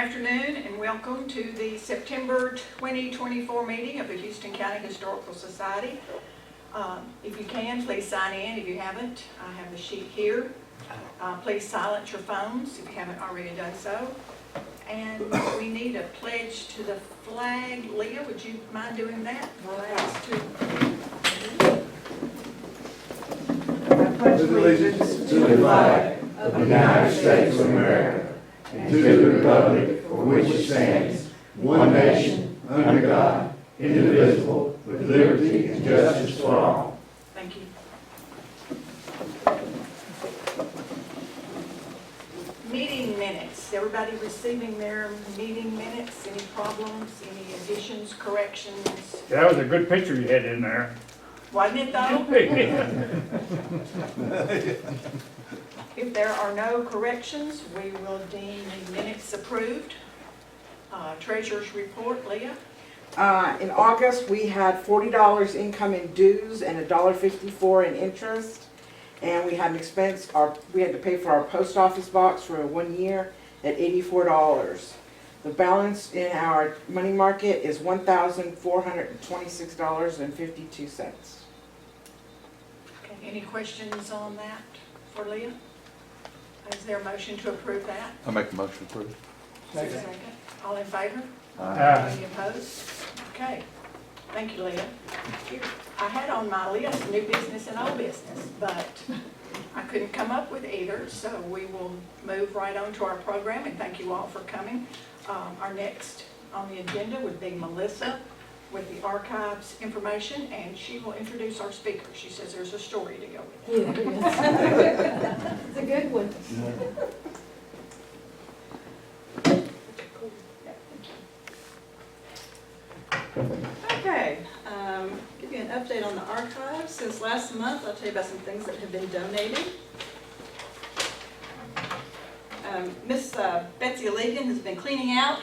afternoon and welcome to the September 2024 meeting of the Houston County Historical Society. If you can, please sign in. If you haven't, I have the sheet here. Please silence your phones if you haven't already done so. And we need a pledge to the flag. Leah, would you mind doing that? I pledge allegiance to the flag of the United States of America and to the republic for which it stands, one nation, under God, indivisible, with liberty and justice for all. Thank you. Meeting minutes. Everybody receiving their meeting minutes? Any problems? Any additions, corrections? That was a good picture you had in there. Wasn't it though? If there are no corrections, we will deem the minutes approved. Treasurer's report, Leah. In August, we had $40 income in dues and $1.54 in interest. And we had an expense, we had to pay for our post office box for 1 year at $84. The balance in our money market is $1,426.52. Okay, any questions on that for Leah? Is there a motion to approve that? I make a motion to approve. Second. All in favor? Aye. Any opposed? Okay. Thank you, Leah. I had on my list new business and old business, but I couldn't come up with either, so we will move right on to our program, and thank you all for coming. Our next on the agenda would be Melissa with the archives information, and she will introduce our speaker. She says there's a story to go with it. Yeah, it's a good one. Okay, give you an update on the archives. Since last month, I'll tell you about some things that have been donated. Miss Betsy Allegan has been cleaning out.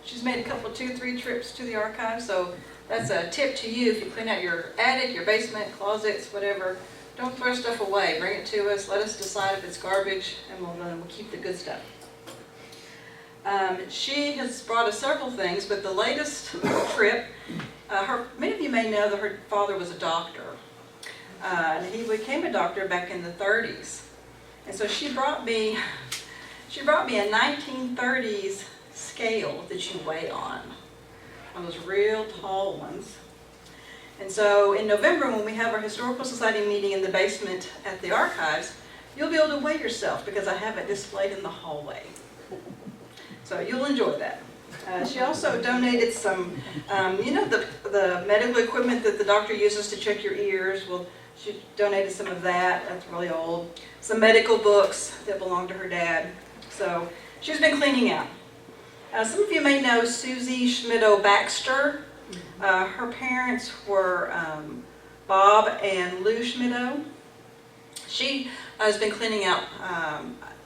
She's made a couple, 2-3 trips to the archives, so that's a tip to you. If you clean out your attic, your basement, closets, whatever, don't throw stuff away. Bring it to us. Let us decide if it's garbage, and we'll keep the good stuff. She has brought us several things, but the latest trip, many of you may know that her father was a doctor. And he became a doctor back in the 30s. And so she brought me a 1930s scale that you weigh on. One of those real tall ones. And so in November, when we have our Historical Society meeting in the basement at the archives, you'll be able to weigh yourself because I have it displayed in the hallway. So you'll enjoy that. She also donated some, the medical equipment that the doctor uses to check your ears. Well, she donated some of that. That's really old. Some medical books that belong to her dad. So she's been cleaning out. Some of you may know Susie Schmitto-Baxter. Her parents were Bob and Lou Schmitto. She has been cleaning out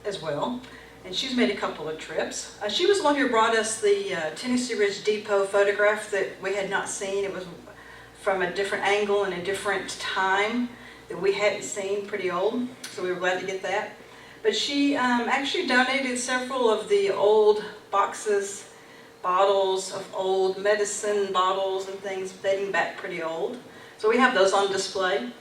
as well. And she's made a couple of trips. She was the one who brought us the Tennessee Ridge Depot photograph that we had not seen. It was from a different angle and a different time that we hadn't seen, pretty old. So we were glad to get that. But she actually donated several of the old boxes, bottles of old medicine bottles and things dating back pretty old. So we have those on display.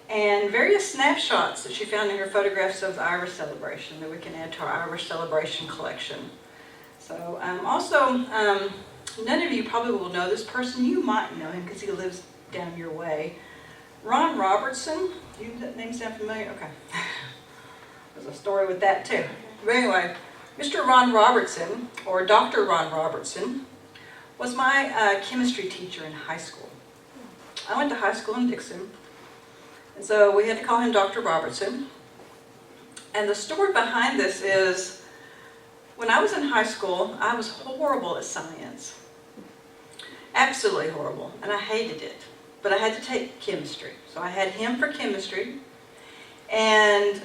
And various snapshots that she found in her photographs of the Irish celebration that we can add to our Irish celebration collection. So none of you probably will know this person. You might know him because he lives down your way. Ron Robertson. Do that name sound familiar? Okay. There's a story with that too. But anyway, Mr. Ron Robertson, or Dr. Ron Robertson, was my chemistry teacher in high school. I went to high school in Dixon. And so we had to call him Dr. Robertson. And the story behind this is, when I was in high school, I was horrible at science. Absolutely horrible. And I hated it. But I had to take chemistry. So I had him for chemistry. And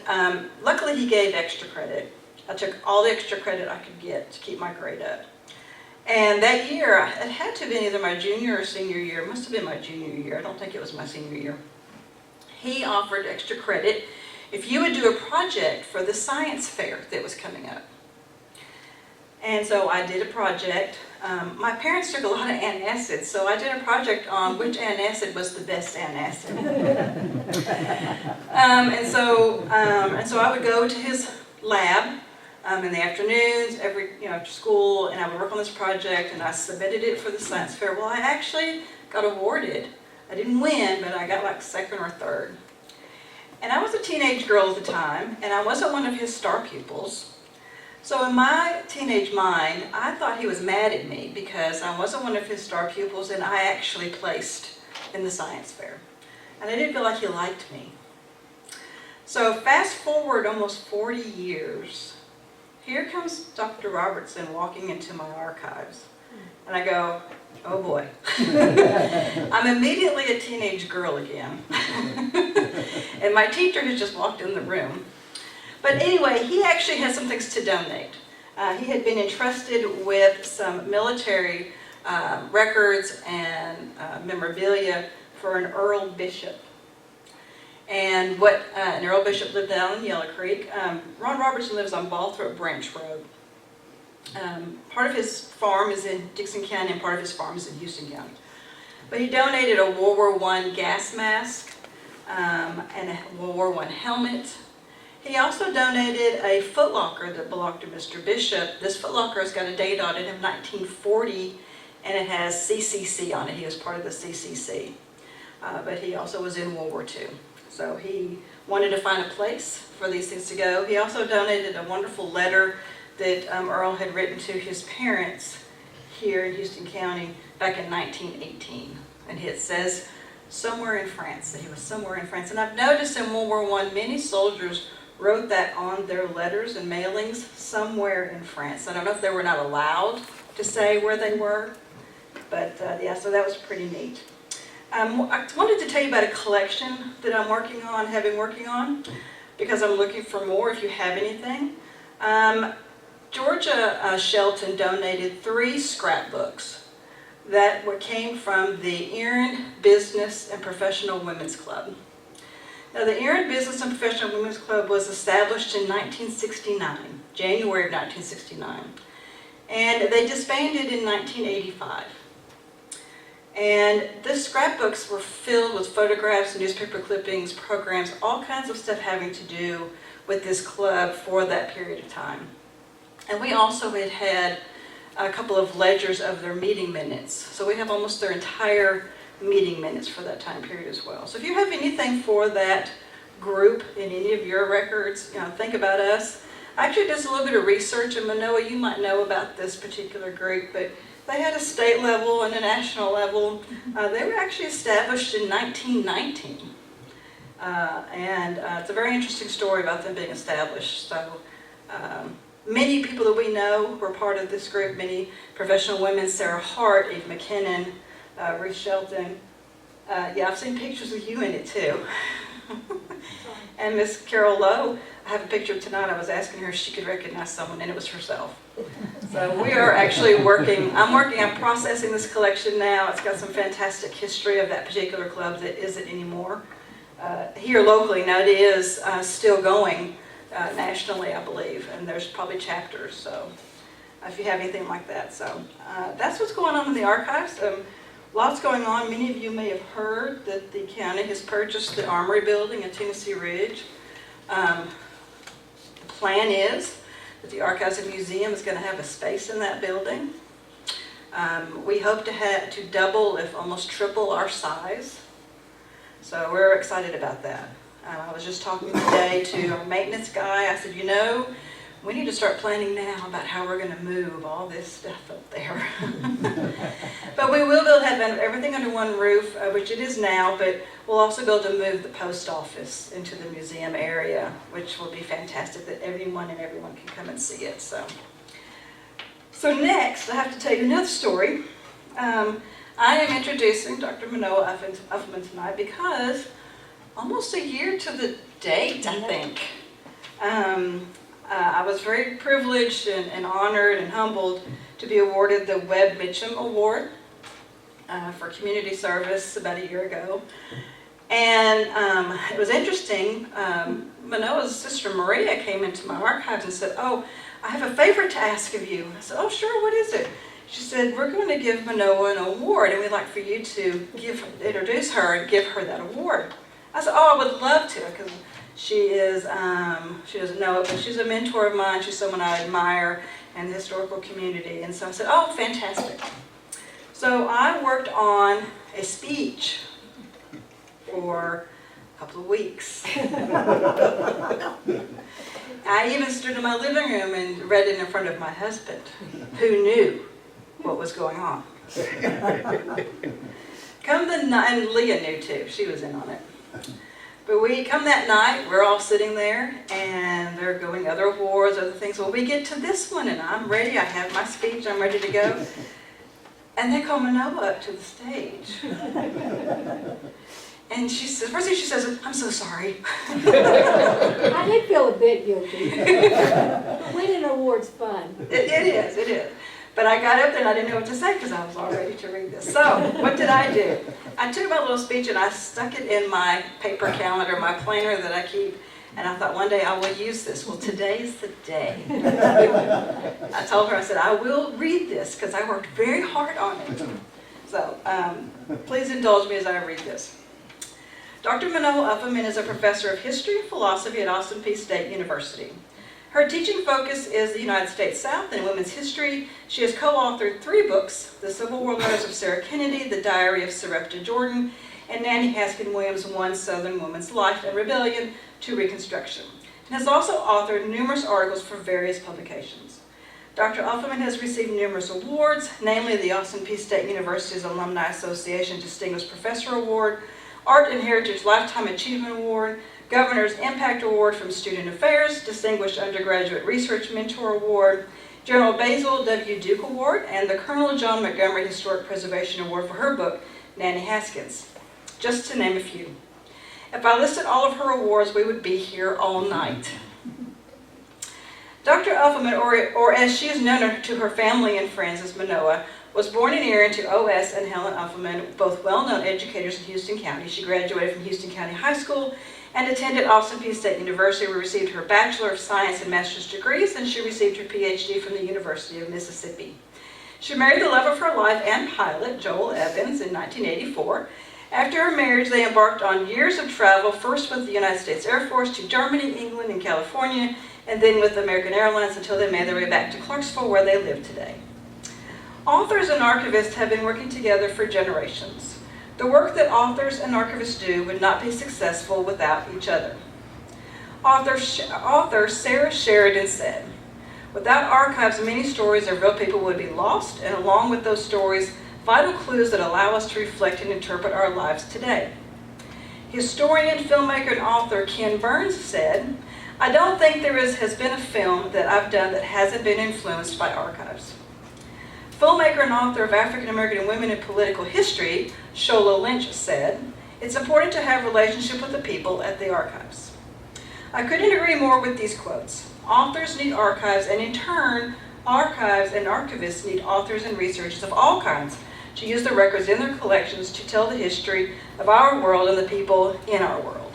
luckily he gave extra credit. I took all the extra credit I could get to keep my grade up. And that year, it had to have been either my junior or senior year. It must have been my junior year. I don't think it was my senior year. He offered extra credit if you would do a project for the science fair that was coming up. And so I did a project. My parents took a lot of antacids, so I did a project on which antacid was the best antacid. And so I would go to his lab in the afternoons, after school, and I would work on this project, and I submitted it for the science fair. Well, I actually got awarded. I didn't win, but I got like second or third. And I was a teenage girl at the time, and I wasn't one of his star pupils. So in my teenage mind, I thought he was mad at me because I wasn't one of his star pupils and I actually placed in the science fair. And I didn't feel like he liked me. So fast forward almost 40 years, here comes Dr. Robertson walking into my archives. And I go, oh boy. I'm immediately a teenage girl again. And my teacher has just walked in the room. But anyway, he actually had some things to donate. He had been entrusted with some military records and memorabilia for an Earl Bishop. And an Earl Bishop lived down in Yellow Creek. Ron Robertson lives on Balthorpe Branch Road. Part of his farm is in Dixon County and part of his farm is in Houston County. But he donated a World War I gas mask and a World War I helmet. He also donated a footlocker that belonged to Mr. Bishop. This footlocker has got a date on it of 1940, and it has CCC on it. He was part of the CCC. But he also was in World War II. So he wanted to find a place for these things to go. He also donated a wonderful letter that Earl had written to his parents here in Houston County back in 1918. And it says, somewhere in France, that he was somewhere in France. And I've noticed in World War I, many soldiers wrote that on their letters and mailings, somewhere in France. I don't know if they were not allowed to say where they were, but yeah, so that was pretty neat. I wanted to tell you about a collection that I'm working on, because I'm looking for more if you have anything. Georgia Shelton donated 3 scrapbooks that came from the Erin Business and Professional Women's Club. Now, the Erin Business and Professional Women's Club was established in 1969, January of 1969, and they disbanded in 1985. And the scrapbooks were filled with photographs, newspaper clippings, programs, all kinds of stuff having to do with this club for that period of time. And we also had a couple of ledgers of their meeting minutes. So we have almost their entire meeting minutes for that time period as well. So if you have anything for that group in any of your records, think about us. I actually did a little bit of research, and Minoa, you might know about this particular group, but they had a state level and a national level. They were actually established in 1919. And it's a very interesting story about them being established. So many people that we know were part of this group, many professional women, Sarah Hart, Eve McKinnon, Ruth Shelton. Yeah, I've seen pictures with you in it too. And Miss Carol Lowe, I have a picture tonight. I was asking her if she could recognize someone, and it was herself. So we are actually I'm processing this collection now. It's got some fantastic history of that particular club that isn't anymore. Here locally, now it is still going nationally, I believe, and there's probably chapters, so if you have anything like that. So that's what's going on in the archives. Lots going on. Many of you may have heard that the county has purchased the Armory building at Tennessee Ridge. The plan is that the Archives and Museum is going to have a space in that building. We hope to double, if almost triple, our size. So we're excited about that. I was just talking today to our maintenance guy. I said, we need to start planning now about how we're going to move all this stuff up there. But we will be able to have everything under one roof, which it is now, but we'll also be able to move the post office into the museum area, which will be fantastic that everyone can come and see it. So next, I have to tell you another story. I am introducing Dr. Minoa Uffelman tonight because almost a year to the date, I think. I was very privileged and honored and humbled to be awarded the Webb Mitchum Award for community service about a year ago. And it was interesting, Minoa's sister Maria came into my archives and said, oh, I have a favor to ask of you. I said, oh, sure, what is it? She said, we're going to give Minoa an award, and we'd like for you to introduce her and give her that award. I said, oh, I would love to, because she is, she doesn't know it, but she's a mentor of mine. She's someone I admire in the historical community. And so I said, oh, fantastic. So I worked on a speech for a couple of weeks. I even stood in my living room and read it in front of my husband, who knew what was going on. Come the night, and Leah knew too, she was in on it. But we come that night, we're all sitting there, and they're going other awards, other things. Well, we get to this one, and I'm ready, I have my speech, I'm ready to go. And they call Minoa up to the stage. And she says, first thing she says, I'm so sorry. I did feel a bit guilty. Winning an award's fun. It is. But I got up there and I didn't know what to say because I was all ready to read this. So, what did I do? I took my little speech and I stuck it in my paper calendar, my planner that I keep, and I thought one day I will use this. Well, today's the day. I told her, I said, I will read this because I worked very hard on it. So, please indulge me as I read this. Dr. Minoa Uffelman is a professor of history and philosophy at Austin Peay State University. Her teaching focus is the United States South and women's history. She has co-authored 3 books, The Civil War Letters of Sarah Kennedy, The Diary of Serepta Jordan, and Nannie Haskin Williams' One Southern Woman's Life and Rebellion to Reconstruction, and has also authored numerous articles for various publications. Dr. Uffelman has received numerous awards, namely the Austin Peay State University's Alumni Association Distinguished Professor Award, Art and Heritage Lifetime Achievement Award, Governor's Impact Award from Student Affairs, Distinguished Undergraduate Research Mentor Award, General Basil W. Duke Award, and the Colonel John Montgomery Historic Preservation Award for her book, Nannie Haskins, just to name a few. If I listed all of her awards, we would be here all night. Dr. Uffelman, or as she is known to her family and friends as Minoa, was born in Erin to O.S. and Helen Uffelman, both well-known educators in Houston County. She graduated from Houston County High School and attended Austin Peay State University, where she received her Bachelor of Science and Master's degrees, and she received her Ph.D. from the University of Mississippi. She married the love of her life and pilot, Joel Evans, in 1984. After her marriage, they embarked on years of travel, first with the United States Air Force to Germany, England, and California, and then with American Airlines until they made their way back to Clarksville, where they live today. Authors and archivists have been working together for generations. The work that authors and archivists do would not be successful without each other. Author Sarah Sheridan said, "Without archives, many stories of real people would be lost, and along with those stories, vital clues that allow us to reflect and interpret our lives today." Historian, filmmaker, and author Ken Burns said, "I don't think there has been a film that I've done that hasn't been influenced by archives." Filmmaker and author of African American Women in Political History, Shola Lynch said, "It's important to have a relationship with the people at the archives." I couldn't agree more with these quotes. Authors need archives, and in turn, archives and archivists need authors and researchers of all kinds to use the records in their collections to tell the history of our world and the people in our world.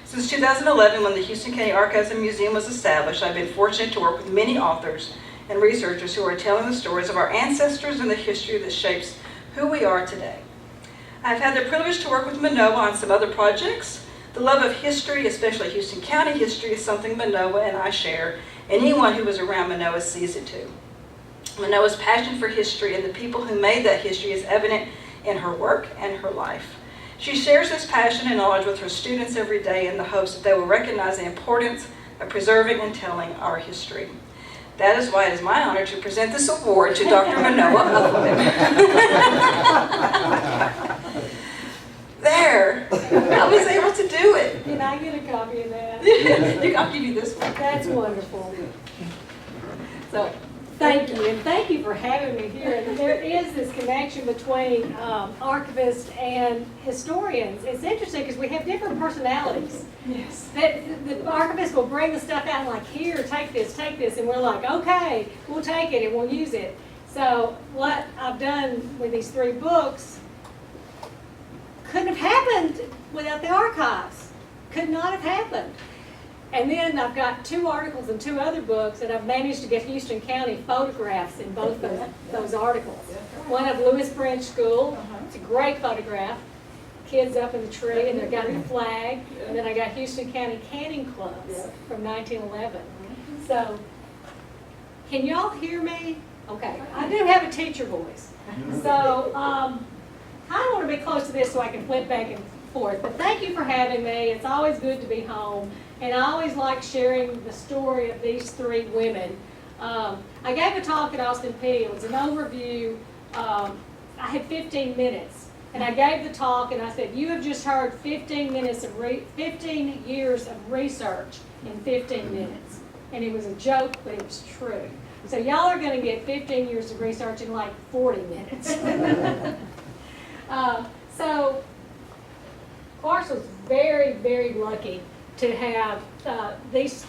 Since 2011, when the Houston County Archives and Museum was established, I've been fortunate to work with many authors and researchers who are telling the stories of our ancestors and the history that shapes who we are today. I've had the privilege to work with Minoa on some other projects. The love of history, especially Houston County history, is something Minoa and I share. Anyone who was around Minoa sees it too. Minoa's passion for history and the people who made that history is evident in her work and her life. She shares this passion and knowledge with her students every day in the hopes that they will recognize the importance of preserving and telling our history. That is why it is my honor to present this award to Dr. Minoa Uffelman. There, I was able to do it. Can I get a copy of that? I'll give you this one. That's wonderful. So, Thank you, and thank you for having me here. And there is this connection between archivists and historians. It's interesting because we have different personalities. yes. The archivist will bring the stuff out like, here, take this, and we're like, okay, we'll take it and we'll use it. So what I've done with these 3 books couldn't have happened without the archives. Could not have happened. And then I've got 2 articles and 2 other books, and I've managed to get Houston County photographs in both those articles. One of Lewis Branch School, it's a great photograph. Kids up in the tree, and they've got the flag. And then I got Houston County Canning Clubs from 1911. So, can y'all hear me? Okay, I do have a teacher voice. So, I want to be close to this so I can flip back and forth. But thank you for having me. It's always good to be home. And I always like sharing the story of these 3 women. I gave a talk at Austin Peay. It was an overview. I had 15 minutes. And I gave the talk and I said, you have just heard 15 years of research in 15 minutes. And it was a joke, but it was true. So y'all are going to get 15 years of research in like 40 minutes. So Clarksville was very, very lucky to have these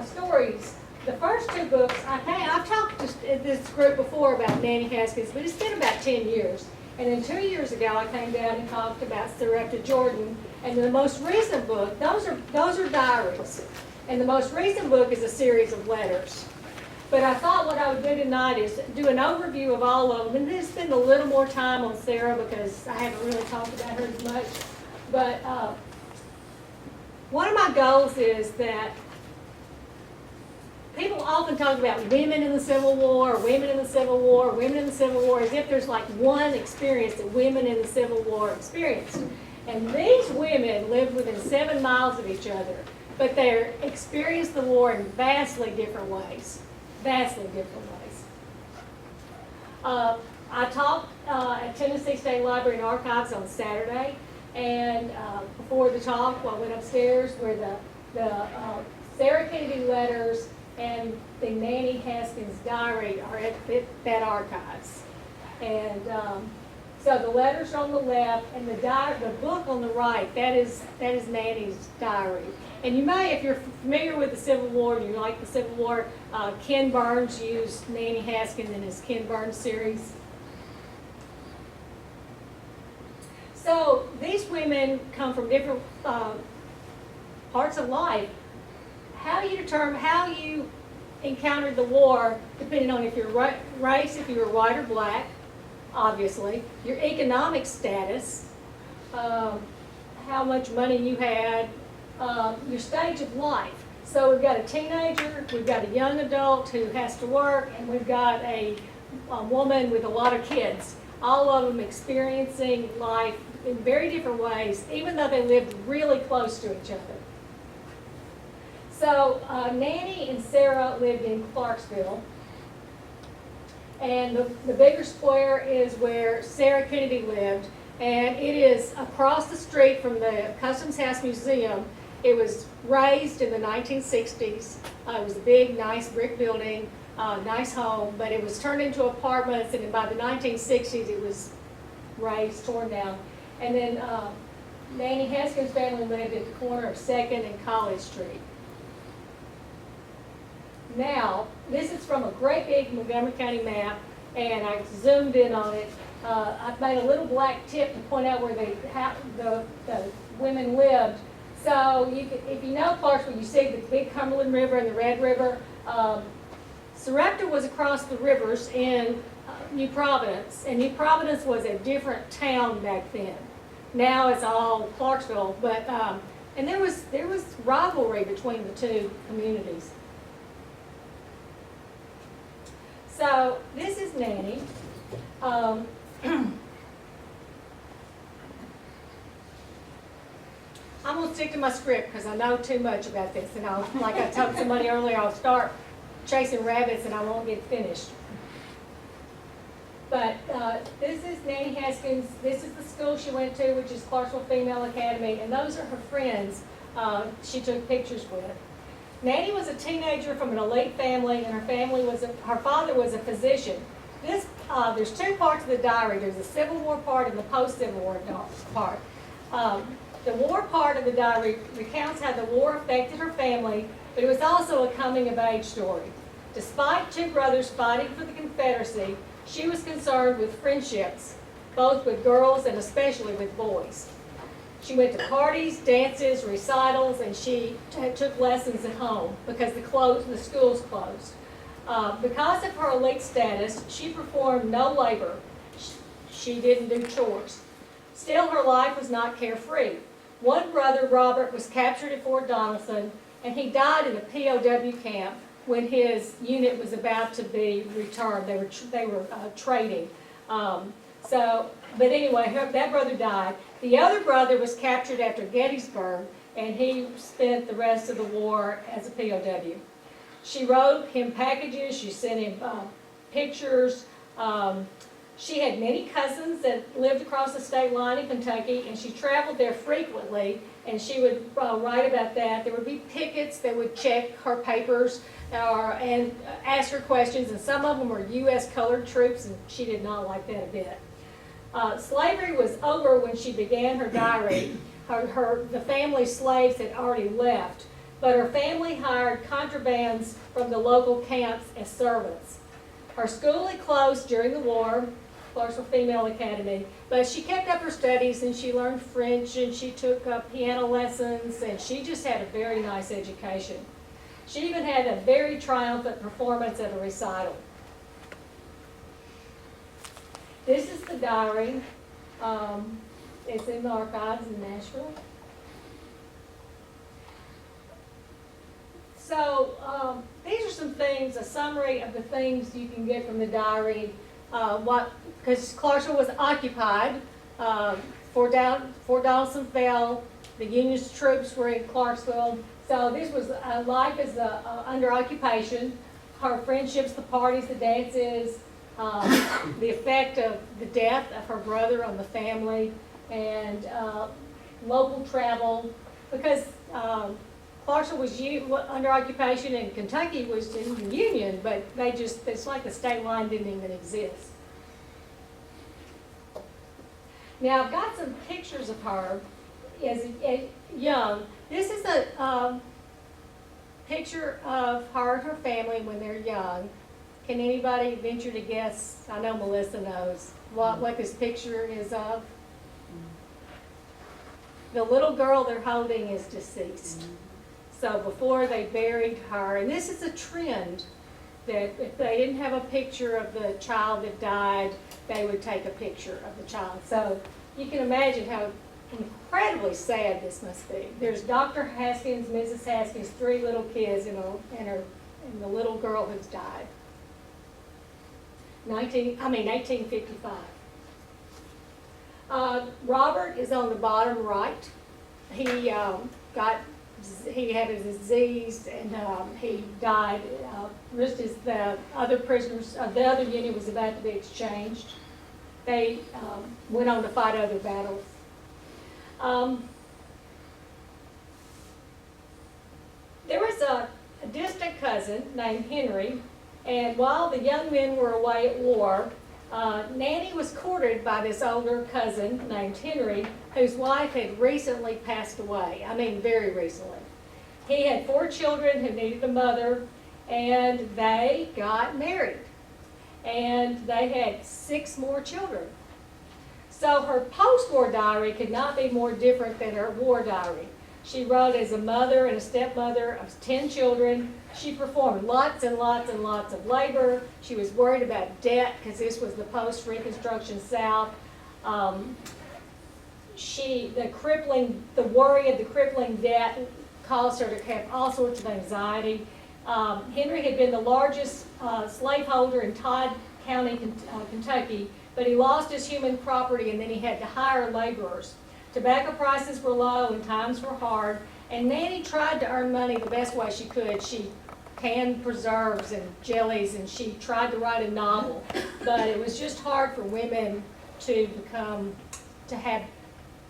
stories. The first 2 books, I've talked to this group before about Nannie Haskins, but it's been about 10 years. And then 2 years ago, I came down and talked about Serepta Jordan. And the most recent book, those are diaries. And the most recent book is a series of letters. But I thought what I would do tonight is do an overview of all of them. And then spend a little more time on Sarah because I haven't really talked about her as much. But one of my goals is that people often talk about women in the Civil War, women in the Civil War, women in the Civil War, as if there's like one experience that women in the Civil War experienced. And these women lived within 7 miles of each other, but they experienced the war in vastly different ways. Vastly different ways. I talked at Tennessee State Library and Archives on Saturday, and before the talk, I went upstairs where the Sarah Kennedy letters and the Nannie Haskins diary are at that archives. And so the letters are on the left, and the book on the right, that is Nannie's diary. And you may, if you're familiar with the Civil War and you like the Civil War, Ken Burns used Nannie Haskins in his Ken Burns series. So these women come from different parts of life. How you encountered the war, depending on if you're race, if you were white or black, obviously, your economic status, how much money you had, your stage of life. So we've got a teenager, we've got a young adult who has to work, and we've got a woman with a lot of kids, all of them experiencing life in very different ways, even though they lived really close to each other. So Nannie and Sarah lived in Clarksville, and the bigger square is where Sarah Kennedy lived, and it is across the street from the Customs House Museum. It was raised in the 1960s. It was a big, nice brick building, nice home, but it was turned into apartments, and by the 1960s it was raised, torn down. And then Nannie Haskins' family lived at the corner of 2nd and College Street. Now, this is from a great big Montgomery County map, and I zoomed in on it. I've made a little black tip to point out where the women lived. So if you know Clarksville, you see the big Cumberland River and the Red River. Serepta was across the rivers in New Providence, and New Providence was a different town back then. Now it's all Clarksville, but and there was rivalry between the two communities. So this is Nannie. I'm going to stick to my script because I know too much about this, and like I told somebody earlier, I'll start chasing rabbits and I won't get finished. But this is Nannie Haskins. This is the school she went to, which is Clarksville Female Academy, and those are her friends she took pictures with. Nannie was a teenager from an elite family, and her father was a physician. There's 2 parts of the diary. There's the Civil War part and the post-Civil War part. The war part of the diary recounts how the war affected her family, but it was also a coming-of-age story. Despite 2 brothers fighting for the Confederacy, she was concerned with friendships both with girls and especially with boys. She went to parties, dances, recitals, and she took lessons at home because the schools closed. Because of her elite status, she performed no labor. She didn't do chores. Still, her life was not carefree. One brother, Robert, was captured at Fort Donelson, and he died in a POW camp when his unit was about to be returned. They were trading. But anyway, that brother died. The other brother was captured after Gettysburg, and he spent the rest of the war as a POW. She wrote him packages. She sent him pictures. She had many cousins that lived across the state line in Kentucky, and she traveled there frequently, and she would write about that. There would be pickets that would check her papers and ask her questions, and some of them were U.S. colored troops, and she did not like that a bit. Slavery was over when she began her diary. The family slaves had already left, but her family hired contrabands from the local camps as servants. Her school had closed during the war, Clarksville Female Academy, but she kept up her studies and she learned French and she took piano lessons and she just had a very nice education. She even had a very triumphant performance at a recital. This is the diary. It's in the archives in Nashville. So these are some things, a summary of the things you can get from the diary. Because Clarksville was occupied, Fort Donelson fell, the Union troops were in Clarksville. So this was life as under occupation. Her friendships, the parties, the dances, the effect of the death of her brother on the family, and local travel, because Clarksville was under occupation and Kentucky was in the Union, but it's like the state line didn't even exist. Now I've got some pictures of her as young. This is a picture of her and her family when they're young. Can anybody venture to guess? I know Melissa knows what this picture is of. The little girl they're holding is deceased. So before they buried her, and this is a trend that if they didn't have a picture of the child that died, they would take a picture of the child. So you can imagine how incredibly sad this must be. There's Dr. Haskins, Mrs. Haskins, 3 little kids, and the little girl who's died. 1855. Robert is on the bottom right. He had a disease and he died just as the other prisoners of the other unit was about to be exchanged. They went on to fight other battles. There was a distant cousin named Henry, and while the young men were away at war, Nannie was courted by this older cousin named Henry, whose wife had recently passed away. I mean, very recently. He had 4 children who needed a mother, and they got married. And they had 6 more children. So her post-war diary could not be more different than her war diary. She wrote as a mother and a stepmother of 10 children. She performed lots and lots and lots of labor. She was worried about debt because this was the post-Reconstruction South. The worry of the crippling debt caused her to have all sorts of anxiety. Henry had been the largest slaveholder in Todd County, Kentucky, but he lost his human property and then he had to hire laborers. Tobacco prices were low and times were hard, and Nannie tried to earn money the best way she could. She canned preserves and jellies, and she tried to write a novel, but it was just hard for women to have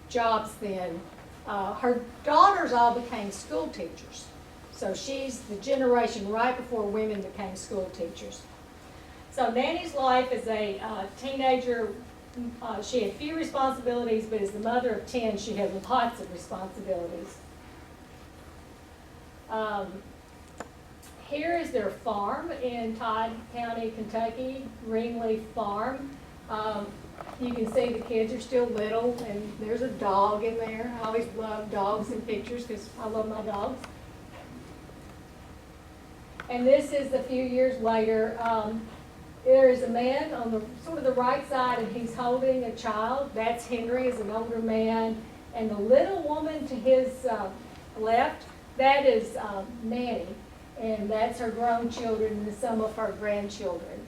jobs then. Her daughters all became school teachers, so she's the generation right before women became school teachers. So Nannie's life as a teenager, she had few responsibilities, but as the mother of 10, she had lots of responsibilities. Here is their farm in Todd County, Kentucky, Greenleaf Farm. You can see the kids are still little, and there's a dog in there. I always love dogs in pictures because I love my dogs. And this is a few years later. There is a man on the sort of the right side, and he's holding a child. That's Henry, is an older man. And the little woman to his left, that is Nannie, and that's her grown children and some of her grandchildren.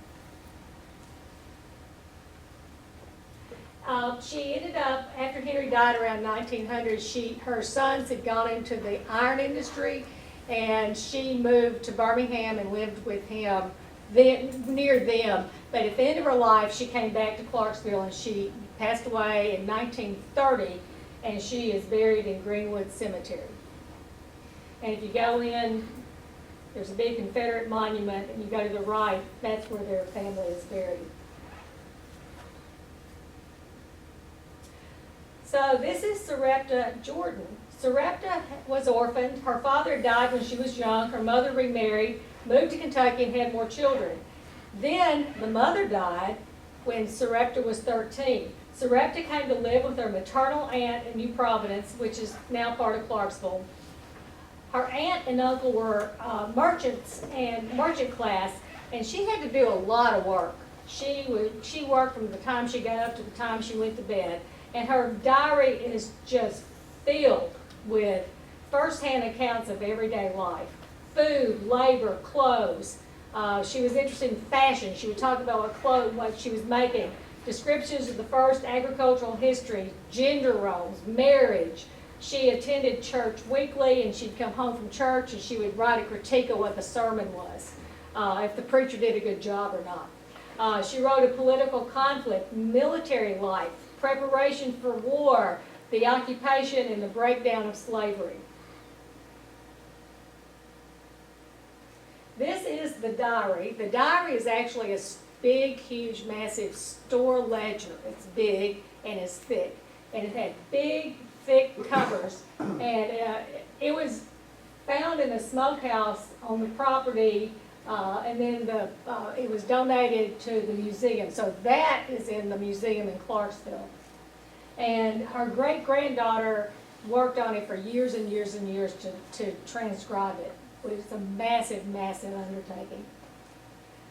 She ended up, after Henry died around 1900, her sons had gone into the iron industry, and she moved to Birmingham and lived with him near them. But at the end of her life, she came back to Clarksville, and she passed away in 1930, and she is buried in Greenwood Cemetery. And if you go in, there's a big Confederate monument, and you go to the right, that's where their family is buried. So this is Serepta Jordan. Serepta was orphaned. Her father died when she was young. Her mother remarried, moved to Kentucky, and had more children. Then the mother died when Serepta was 13. Serepta came to live with her maternal aunt in New Providence, which is now part of Clarksville. Her aunt and uncle were merchants and merchant class, and she had to do a lot of work. She worked from the time she got up to the time she went to bed, and her diary is just filled with first-hand accounts of everyday life. Food, labor, clothes. She was interested in fashion. She would talk about what she was making. Descriptions of the first agricultural history, gender roles, marriage. She attended church weekly, and she'd come home from church and she would write a critique of what the sermon was, if the preacher did a good job or not. She wrote of political conflict, military life, preparation for war, the occupation, and the breakdown of slavery. This is the diary. The diary is actually a big, huge, massive store ledger. It's big and it's thick. And it had big, thick covers. And it was found in a smokehouse on the property, and then it was donated to the museum. So that is in the museum in Clarksville. And her great-granddaughter worked on it for years and years and years to transcribe it. It was a massive, massive undertaking.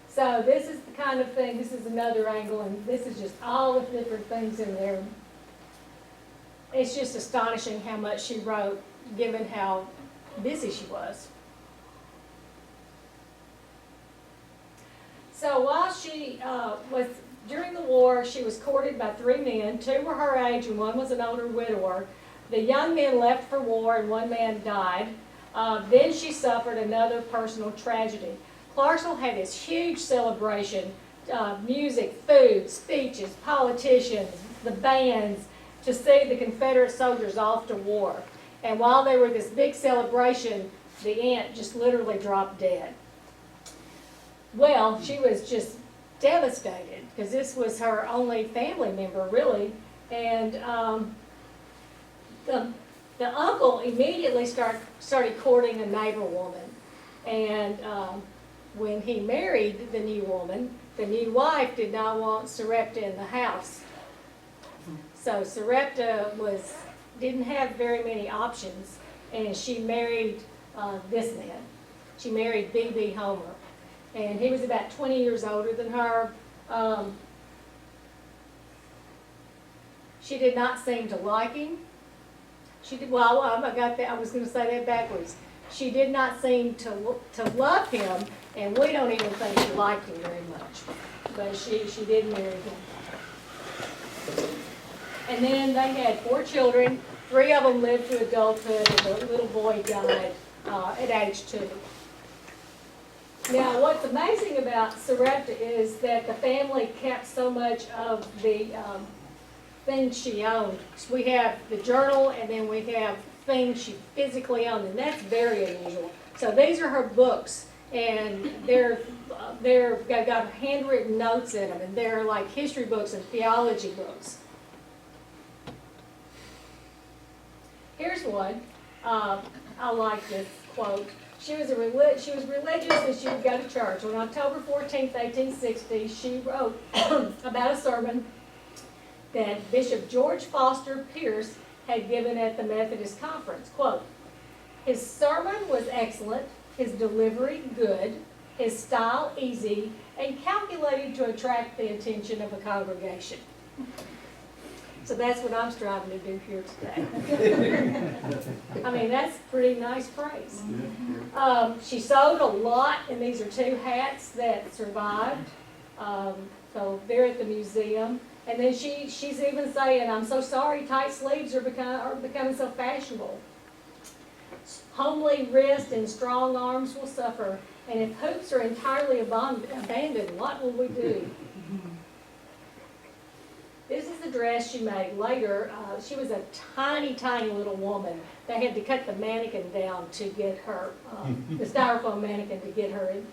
So this is the kind of thing, this is another angle, and this is just all the different things in there. It's just astonishing how much she wrote, given how busy she was. So while she was, during the war, she was courted by 3 men. 2 were her age and 1 was an older widower. The young men left for war and 1 man died. Then she suffered another personal tragedy. Clarksville had this huge celebration, music, food, speeches, politicians, the bands, to see the Confederate soldiers off to war. And while they were at this big celebration, the aunt just literally dropped dead. Well, she was just devastated because this was her only family member, really. And the uncle immediately started courting a neighbor woman. And when he married the new woman, the new wife did not want Serepta in the house. So Serepta didn't have very many options, and she married this man. She married B.B. Homer. And he was about 20 years older than her. She did not seem to like him. I was going to say that backwards. She did not seem to love him, and we don't even think she liked him very much. But she did marry him. And then they had 4 children. 3 of them lived to adulthood, and the little boy died at age 2. Now, what's amazing about Serepta is that the family kept so much of the things she owned. So we have the journal, and then we have things she physically owned, and that's very unusual. So these are her books, and they've got handwritten notes in them, and they're like history books and theology books. Here's one. I like this quote. She was religious, and she would go to church. On October 14th, 1860, she wrote about a sermon that Bishop George Foster Pierce had given at the Methodist Conference. Quote, "His sermon was excellent, his delivery good, his style easy, and calculated to attract the attention of a congregation." So that's what I'm striving to do here today. I mean, that's pretty nice praise. She sewed a lot, and these are 2 hats that survived. So they're at the museum. And then she's even saying, "I'm so sorry, tight sleeves are becoming so fashionable. Homely wrist and strong arms will suffer. And if hoops are entirely abandoned, what will we do?" This is the dress she made later. She was a tiny, tiny little woman. They had to cut the mannequin down to get her, the styrofoam mannequin to get her in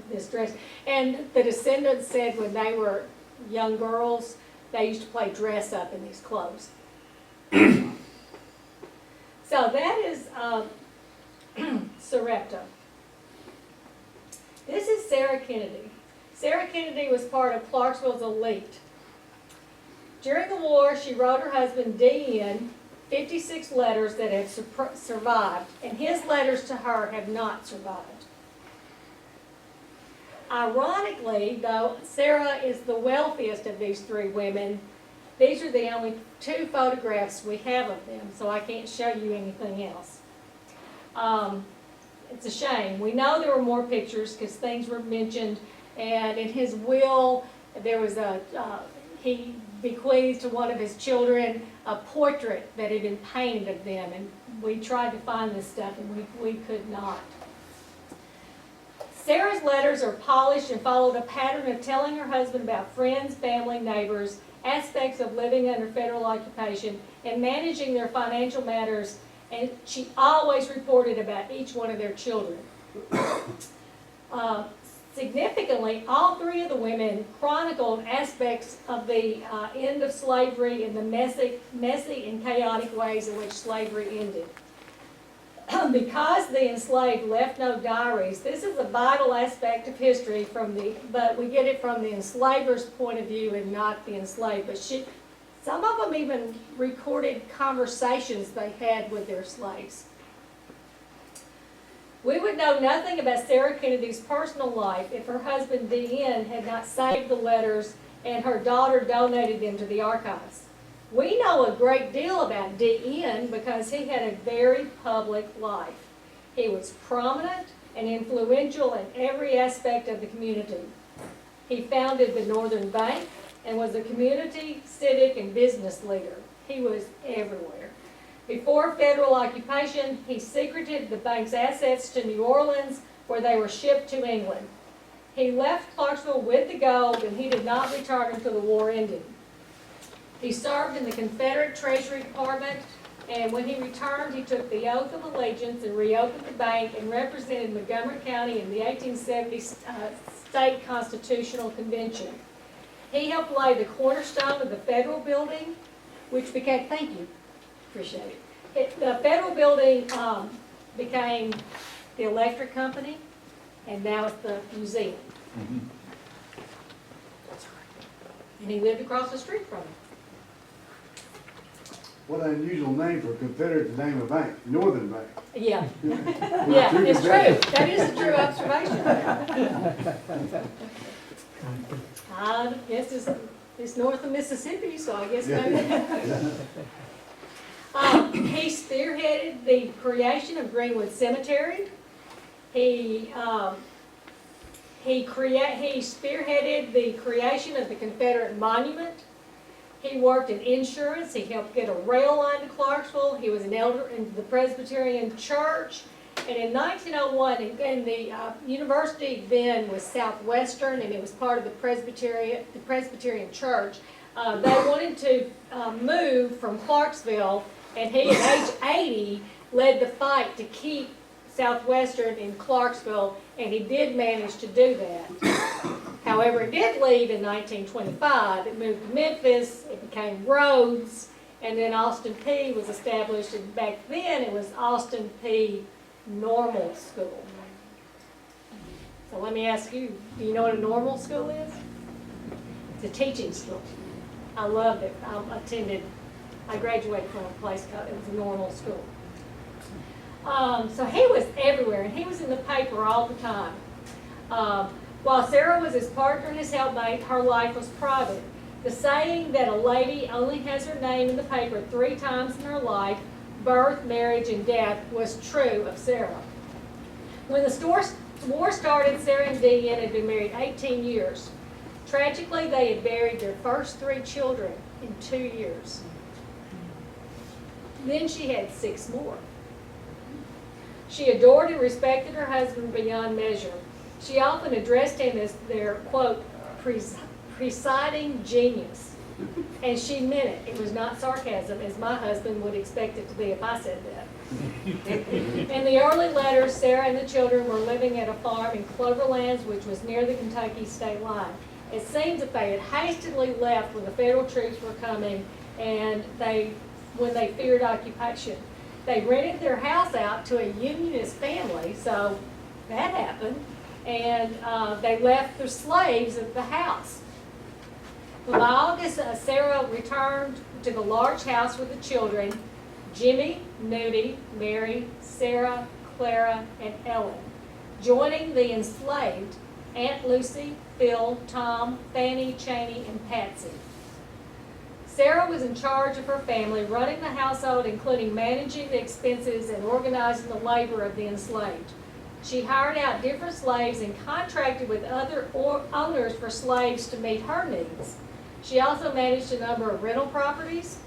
this dress. And the descendants said when they were young girls, they used to play dress up in these clothes. So that is Serepta. This is Sarah Kennedy. Sarah Kennedy was part of Clarksville's elite. During the war, she wrote her husband D.N. 56 letters that have survived, and his letters to her have not survived. Ironically, though, Sarah is the wealthiest of these 3 women. These are the only 2 photographs we have of them, so I can't show you anything else. It's a shame. We know there were more pictures because things were mentioned, and in his will, there was he bequeathed to one of his children a portrait that had been painted of them, and we tried to find this stuff, and we could not. Sarah's letters are polished and followed a pattern of telling her husband about friends, family, neighbors, aspects of living under federal occupation, and managing their financial matters, and she always reported about each one of their children. Significantly, all 3 of the women chronicled aspects of the end of slavery and the messy and chaotic ways in which slavery ended. Because the enslaved left no diaries, this is a vital aspect of history but we get it from the enslaver's point of view and not the enslaved. But some of them even recorded conversations they had with their slaves. We would know nothing about Sarah Kennedy's personal life if her husband D.N. had not saved the letters and her daughter donated them to the archives. We know a great deal about D.N. because he had a very public life. He was prominent and influential in every aspect of the community. He founded the Northern Bank and was a community, civic, and business leader. He was everywhere. Before federal occupation, he secreted the bank's assets to New Orleans, where they were shipped to England. He left Clarksville with the gold, and he did not return until the war ended. He served in the Confederate Treasury Department, and when he returned, he took the oath of allegiance and reopened the bank and represented Montgomery County in the 1870 State Constitutional Convention. He helped lay the cornerstone of the federal building, which became, thank you, appreciate it. The federal building became the electric company, and now it's the museum. And he lived across the street from it. What an unusual name for a Confederate to name a bank, Northern Bank. Yeah, yeah, it's true. That is a true observation. I guess it's north of Mississippi, so I guess maybe. He spearheaded the creation of Greenwood Cemetery. He spearheaded the creation of the Confederate Monument. He worked in insurance. He helped get a rail line to Clarksville. He was an elder in the Presbyterian Church. And in 1901, and the university then was Southwestern, and it was part of the Presbyterian Church. They wanted to move from Clarksville, and he, at age 80, led the fight to keep Southwestern in Clarksville, and he did manage to do that. However, it did leave in 1925. It moved to Memphis, it became Rhodes, and then Austin P was established, and back then it was Austin P Normal School. So let me ask you, do you know what a normal school is? It's a teaching school. I loved it. I graduated from a place called, it was a normal school. So he was everywhere, and he was in the paper all the time. While Sarah was his partner and his helpmate, her life was private. The saying that a lady only has her name in the paper 3 times in her life, birth, marriage, and death, was true of Sarah. When the war started, Sarah and Dean had been married 18 years. Tragically, they had buried their first 3 children in 2 years. Then she had 6 more. She adored and respected her husband beyond measure. She often addressed him as their, quote, presiding genius. And she meant it. It was not sarcasm, as my husband would expect it to be if I said that. In the early letters, Sarah and the children were living at a farm in Cloverlands, which was near the Kentucky state line. It seems that they had hastily left when the federal troops were coming, and when they feared occupation. They rented their house out to a unionist family, so that happened, and they left their slaves at the house. By August, Sarah returned to the large house with the children, Jimmy, Nudie, Mary, Sarah, Clara, and Ellen, joining the enslaved Aunt Lucy, Phil, Tom, Fanny, Cheney, and Patsy. Sarah was in charge of her family, running the household, including managing the expenses and organizing the labor of the enslaved. She hired out different slaves and contracted with other owners for slaves to meet her needs. She also managed a number of rental properties.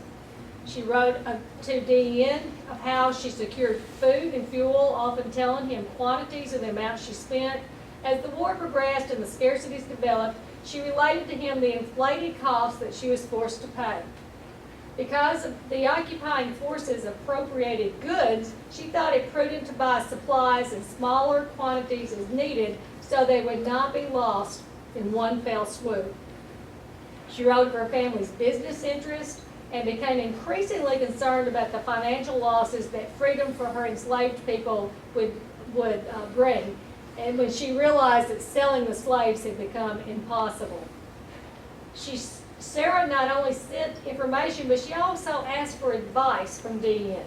She wrote to Dean of how she secured food and fuel, often telling him quantities and the amount she spent. As the war progressed and the scarcities developed, she related to him the inflated costs that she was forced to pay. Because the occupying forces appropriated goods, she thought it prudent to buy supplies in smaller quantities as needed so they would not be lost in one fell swoop. She wrote of her family's business interests and became increasingly concerned about the financial losses that freedom for her enslaved people would bring. And when she realized that selling the slaves had become impossible. Sarah not only sent information, but she also asked for advice from Dean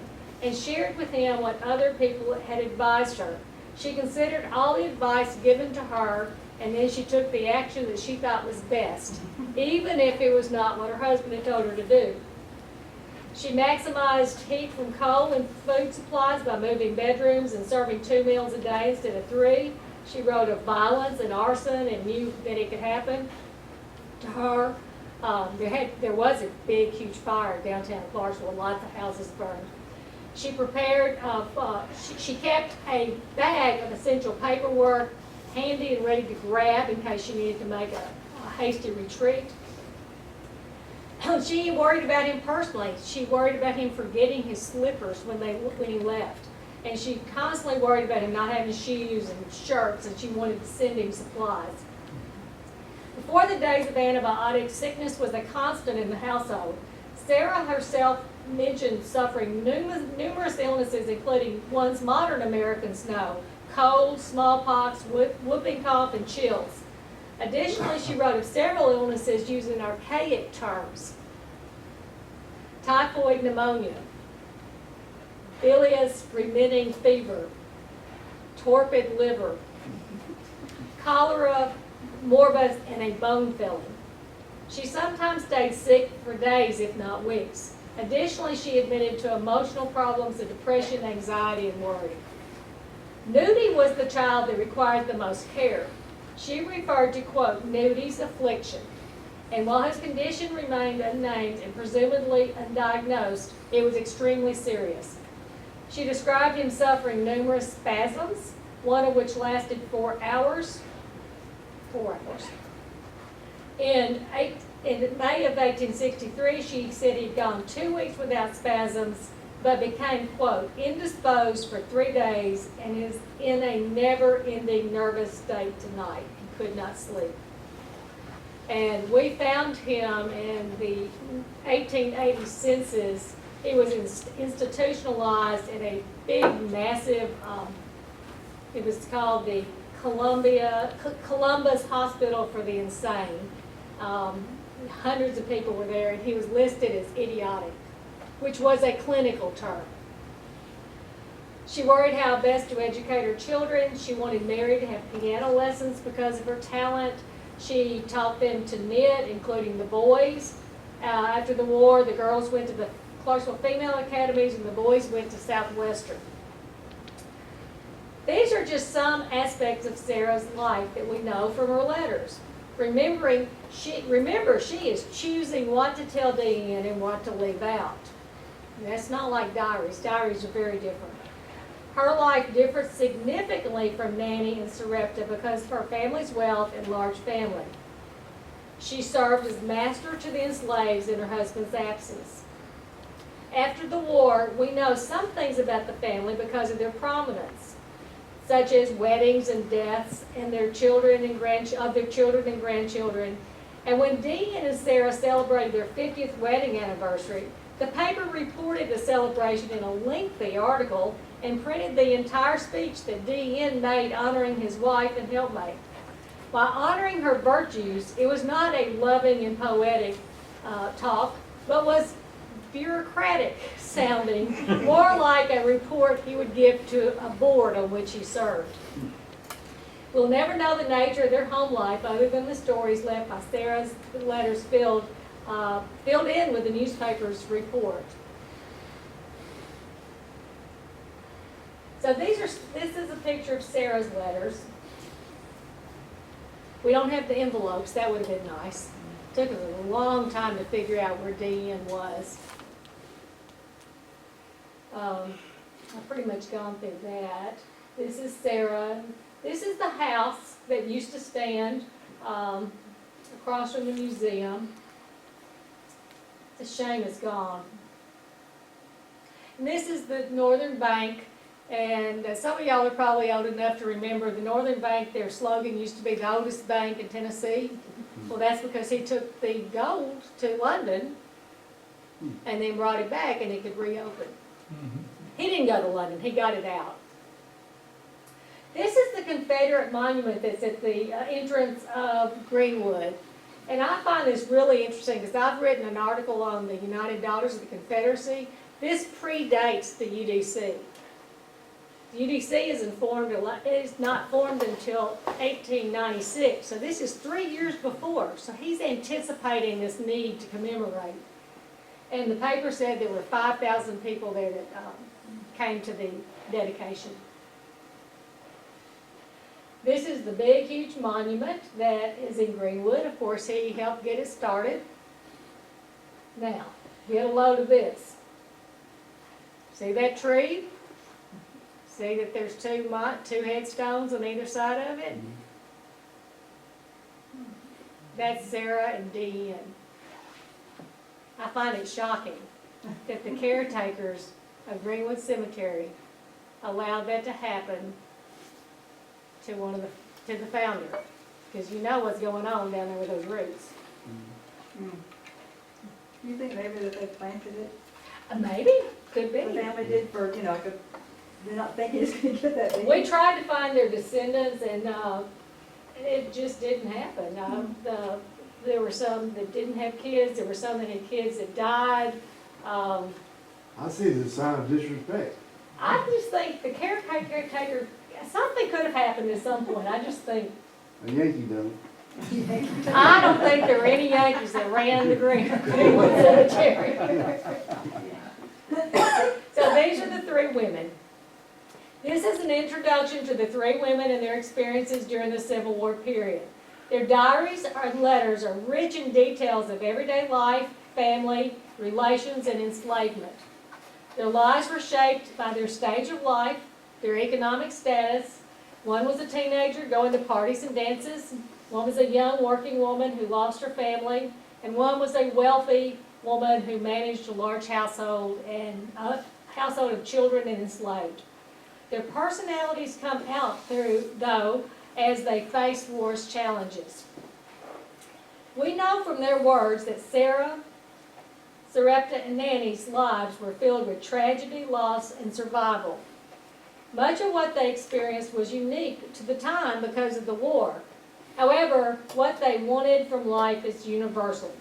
and shared with him what other people had advised her. She considered all the advice given to her, and then she took the action that she thought was best, even if it was not what her husband had told her to do. She maximized heat from coal and food supplies by moving bedrooms and serving 2 meals a day instead of 3. She wrote of violence and arson and knew that it could happen to her. There was a big, huge fire downtown Clarksville. Lots of houses burned. She prepared, she kept a bag of essential paperwork handy and ready to grab in case she needed to make a hasty retreat. She worried about him personally. She worried about him forgetting his slippers when he left. And she constantly worried about him not having shoes and shirts, and she wanted to send him supplies. Before the days of antibiotics, sickness was a constant in the household. Sarah herself mentioned suffering numerous illnesses, including ones modern Americans know: cold, smallpox, whooping cough, and chills. Additionally, she wrote of several illnesses using archaic terms: typhoid pneumonia, bilious remitting fever, torpid liver, cholera morbus, and a bone filling. She sometimes stayed sick for days, if not weeks. Additionally, she admitted to emotional problems of depression, anxiety, and worry. Nudie was the child that required the most care. She referred to, quote, Nudie's affliction. And while his condition remained unnamed and presumably undiagnosed, it was extremely serious. She described him suffering numerous spasms, one of which lasted 4 hours. 4 hours. In May of 1863, she said he'd gone 2 weeks without spasms, but became, quote, indisposed for 3 days and is in a never-ending nervous state tonight. He could not sleep. And we found him in the 1880 census. He was institutionalized in a big, massive, it was called the Columbus Hospital for the Insane. hundreds of people were there, and he was listed as idiotic, which was a clinical term. She worried how best to educate her children. She wanted Mary to have piano lessons because of her talent. She taught them to knit, including the boys. After the war, the girls went to the Clarksville Female Academies and the boys went to Southwestern. These are just some aspects of Sarah's life that we know from her letters. Remember, she is choosing what to tell Dean and what to leave out. And that's not like diaries. Diaries are very different. Her life differs significantly from Nannie and Serepta because of her family's wealth and large family. She served as master to the enslaved in her husband's absence. After the war, we know some things about the family because of their prominence, such as weddings and deaths and their children and grandchildren. And when Dean and Sarah celebrated their 50th wedding anniversary, the paper reported the celebration in a lengthy article and printed the entire speech that D.N. made honoring his wife and helpmate. While honoring her virtues, it was not a loving and poetic talk, but was bureaucratic sounding, more like a report he would give to a board on which he served. We'll never know the nature of their home life other than the stories left by Sarah's letters filled in with the newspaper's report. So this is a picture of Sarah's letters. We don't have the envelopes. That would have been nice. Took us a long time to figure out where D.N. was. I've pretty much gone through that. This is Sarah. This is the house that used to stand across from the museum. It's a shame it's gone. And this is the Northern Bank. And some of y'all are probably old enough to remember the Northern Bank, their slogan used to be the oldest bank in Tennessee. Well, that's because he took the gold to London and then brought it back and it could reopen. He didn't go to London, he got it out. This is the Confederate monument that's at the entrance of Greenwood. And I find this really interesting because I've written an article on the United Daughters of the Confederacy. This predates the UDC. The UDC is not formed until 1896, so this is 3 years before. So he's anticipating this need to commemorate. And the paper said there were 5,000 people there that came to the dedication. This is the big, huge monument that is in Greenwood. Of course, he helped get it started. Now, get a load of this. See that tree? See that there's two headstones on either side of it? That's Sarah and D.N. I find it shocking that the caretakers of Greenwood Cemetery allowed that to happen to the founder, because you know what's going on down there with those roots. You think maybe that they planted it? Maybe, could The be. family did for, they're not thinking it's gonna get that big. We tried to find their descendants, and it just didn't happen. There were some that didn't have kids. There were some that had kids that died. I see it as a sign of disrespect. I just think the caretaker, something could have happened at some point. I just think, A Yankee don't. I don't think there were any Yankees that ran the Greenwood Cemetery. So these are the three women. This is an introduction to the three women and their experiences during the Civil War period. Their diaries and letters are rich in details of everyday life, family, relations, and enslavement. Their lives were shaped by their stage of life, their economic status. One was a teenager going to parties and dances. One was a young working woman who lost her family. And one was a wealthy woman who managed a large household and a household of children and enslaved. Their personalities come out though, as they face war's challenges. We know from their words that Sarah, Serepta, and Nannie's lives were filled with tragedy, loss, and survival. Much of what they experienced was unique to the time because of the war. However, what they wanted from life is universal.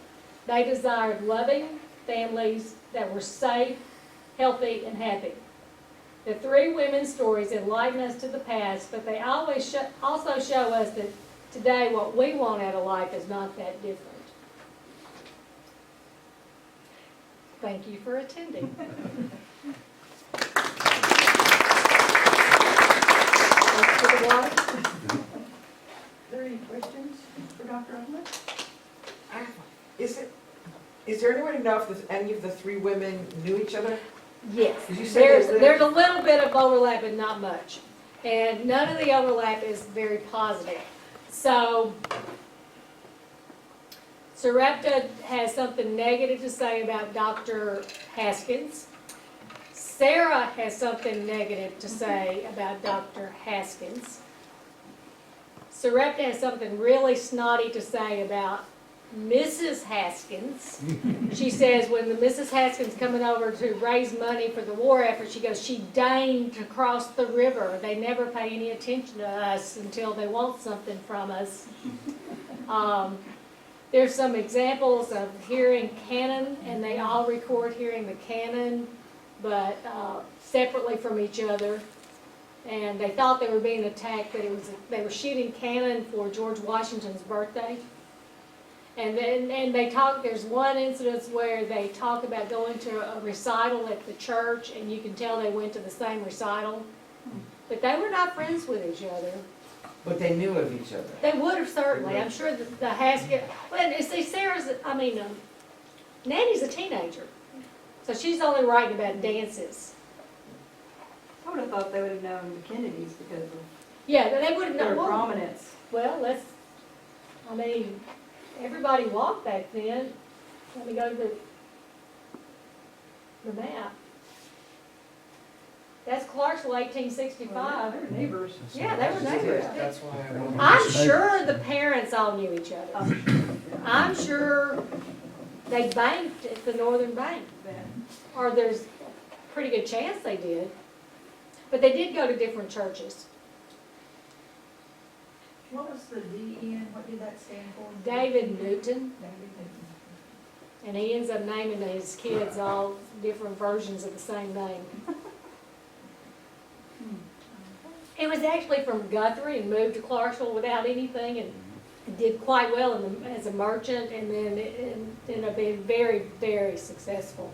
They desired loving families that were safe, healthy, and happy. The three women's stories enlighten us to the past, but they always also show us that today what we want out of life is not that different. Thank you for attending. Thanks for the water. Are there any questions for Dr. Uffelman? Is there any way to know if any of the three women knew each other? Yes, Did you say they lived- there's a little bit of overlap, but not much. And none of the overlap is very positive. So, Serepta has something negative to say about Dr. Haskins. Sarah has something negative to say about Dr. Haskins. Serepta has something really snotty to say about Mrs. Haskins. She says when the Mrs. Haskins coming over to raise money for the war effort, she goes, she deigned to cross the river. They never pay any attention to us until they want something from us. There's some examples of hearing canon, and they all record hearing the canon, but separately from each other. And they thought they were being attacked, but they were shooting cannon for George Washington's birthday. And they talk, there's one incident where they talk about going to a recital at the church, and you can tell they went to the same recital. But they were not friends with each other. But they knew of each other. They would have certainly. I'm sure that the Haskins, well, and see, Nannie's a teenager. So she's only writing about dances. I would have thought they would have known the Kennedys because of Yeah, they would have their known. prominence. Well, everybody walked back then. Let me go to the map. That's Clarksville, 1865. They were neighbors. Yeah, they were neighbors. That's why I don't. I'm sure the parents all knew each other. I'm sure they banked at the Northern Bank. Or there's a pretty good chance they did. But they did go to different churches. What was the DN, what did that stand for? David Newton, David Newton. and he ends up naming his kids all different versions of the same name. He was actually from Guthrie and moved to Clarksville without anything and did quite well as a merchant, and then it ended up being very, very successful.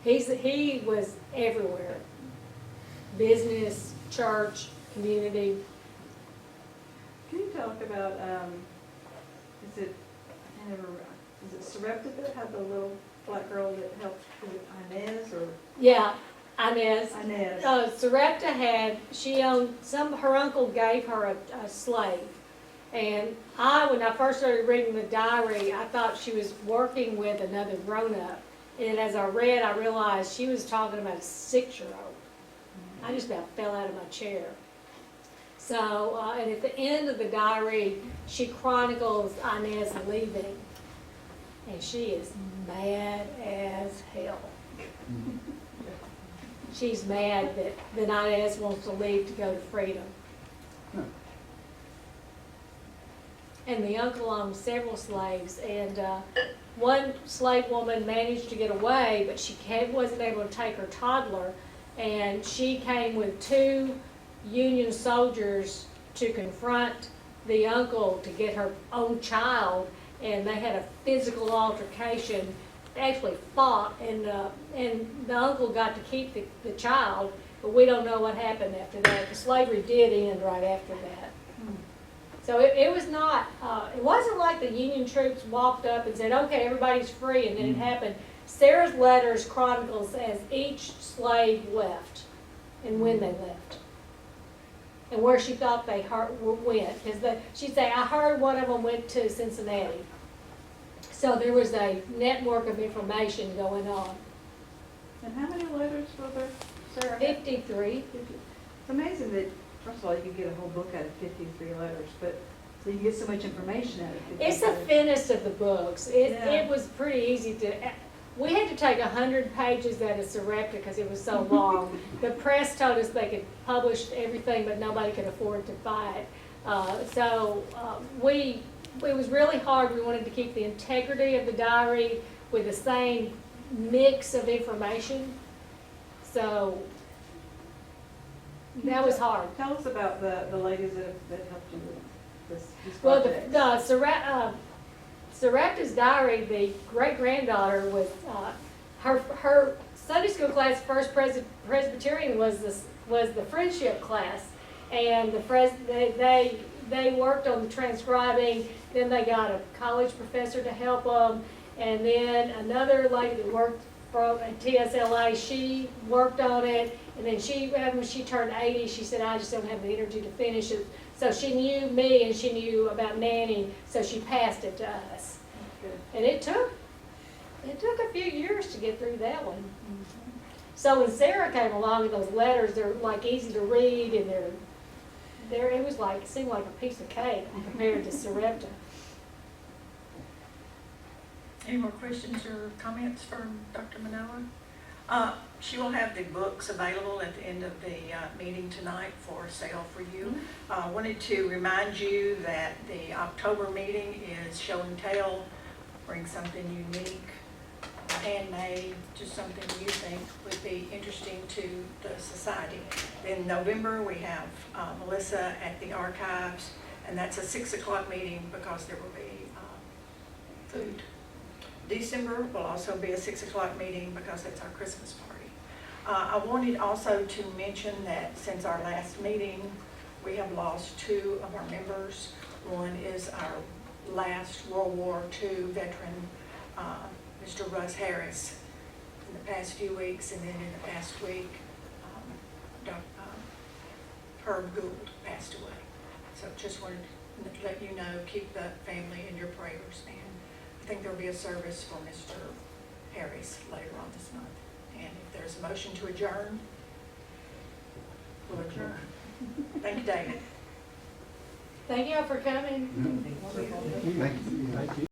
He was everywhere. Business, church, community. Can you talk about, is it Serepta that had the little black girl that helped, is it Inez or? Yeah, Inez. Inez. Serepta her uncle gave her a slave. And when I first started reading the diary, I thought she was working with another grown-up. And as I read, I realized she was talking about a 6-year-old. I just about fell out of my chair. So, and at the end of the diary, she chronicles Inez leaving. And she is mad as hell. She's mad that Inez wants to leave to go to freedom. And the uncle owned several slaves, and one slave woman managed to get away, but she wasn't able to take her toddler, and she came with 2 Union soldiers to confront the uncle to get her own child, and they had a physical altercation. They actually fought, and the uncle got to keep the child, but we don't know what happened after that. The slavery did end right after that. So it was not, it wasn't like the Union troops walked up and said, okay, everybody's free, and then it happened. Sarah's letters chronicles as each slave left and when they left and where she thought they went. Because she'd say, I heard one of them went to Cincinnati. So there was a network of information going on. And how many letters were there, Sarah? 53. It's amazing that, first of all, you could get a whole book out of 53 letters, but so you get so much information out of 53 It's the letters. thinnest of the books. Yeah. It was pretty easy to, we had to take 100 pages out of Serepta because it was so long. The press told us they could publish everything, but nobody could afford to buy it. So we it was really hard. We wanted to keep the integrity of the diary with the same mix of information. So that was hard. Tell us about the ladies that helped you with these Well, projects. Serepta's diary, the great-granddaughter was, her Sunday school class, First Presbyterian, was the friendship class. And they worked on the transcribing, then they got a college professor to help them, and then another lady that worked from TSLA, she worked on it, and then when she turned 80, she said, I just don't have the energy to finish it. So she knew me and she knew about Nannie, so she passed it to us. Good. And it took a few years to get through that one. So when Sarah came along with those letters, they're like easy to read, and it was like, it seemed like a piece of cake compared to Serepta. Any more questions or comments for Dr. Minoa? She will have the books available at the end of the meeting tonight for sale for you. Wanted to remind you that the October meeting is show and tell. Bring something unique, handmade, just something you think would be interesting to the society. In November, we have Melissa at the archives, and that's a 6 o'clock meeting because there will be food. December will also be a 6 o'clock meeting because it's our Christmas party. I wanted also to mention that since our last meeting, we have lost 2 of our members. One is our last World War II veteran, Mr. Russ Harris, in the past few weeks, and then in the past week, Herb Gould passed away. So just wanted to let you know, keep the family in your prayers, and I think there'll be a service for Mr. Harris later on this month. And if there's a motion to adjourn, we'll adjourn. Thank you, David. Thank you all for coming. Thank you.